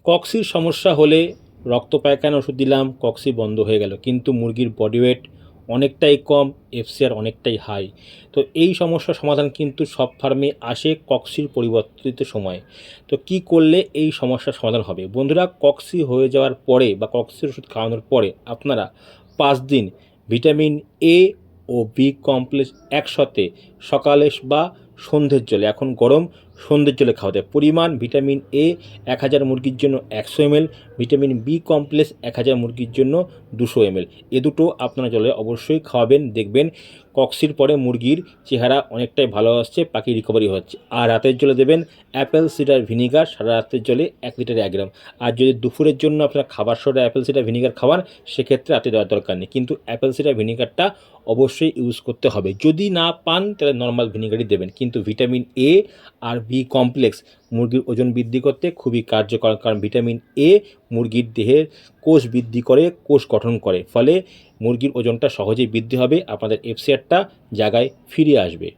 কক্সির সমস্যা হলে রক্ত পায়খানা ওষুধ দিলাম, কক্সি বন্ধ হয়ে গেল, কিন্তু মুরগির বডি ওয়েট অনেকটাই কম, এফসিআর অনেকটাই হাই। তো এই সমস্যার সমাধান কিন্তু সব ফার্মে আসে কক্সির পরিবর্তিত সময়ে। তো কি করলে এই সমস্যার সমাধান হবে? বন্ধুরা, কক্সি হয়ে যাওয়ার পরে বা কক্সির ওষুধ খাওয়ানোর পরে আপনারা 5 দিন ভিটামিন এ ও বি কমপ্লেক্স একসাথে সকালে বা সন্ধ্যের জলে, এখন গরম, সন্ধ্যের জলে খাওয়াতে হবে। পরিমাণ: ভিটামিন এ 1000 মুরগির জন্য 100 ml, ভিটামিন বি কমপ্লেক্স 1000 মুরগির জন্য 200 ml। এ দুটো আপনারা জলে অবশ্যই খাওয়াবেন। দেখবেন কক্সির পরে মুরগির চেহারা অনেকটাই ভালো আসছে, পাখি রিকভারি হচ্ছে। আর রাতের জলে দেবেন অ্যাপেল সিডার ভিনিগার, সারা রাতের জলে 1 লিটারে 1 গ্রাম। আর যদি দুপুরের জন্য আপনারা খাবার সোডা অ্যাপেল সিডার ভিনিগার খাওয়ান, সেক্ষেত্রে রাতে দেওয়ার দরকার নেই, কিন্তু অ্যাপেল সিডার ভিনিগারটা অবশ্যই ইউজ করতে হবে। যদি না পান তাহলে নর্মাল ভিনিগারই দেবেন, কিন্তু ভিটামিন এ আর বি কমপ্লেক্স মুরগির ওজন বৃদ্ধি করতে খুবই কার্যকর, কারণ ভিটামিন এ মুরগির দেহের কোষ বৃদ্ধি করে, কোষ গঠন করে, ফলে মুরগির ওজনটা সহজেই বৃদ্ধি হবে, আপনাদের এফসিআরটা জায়গায় ফিরে আসবে।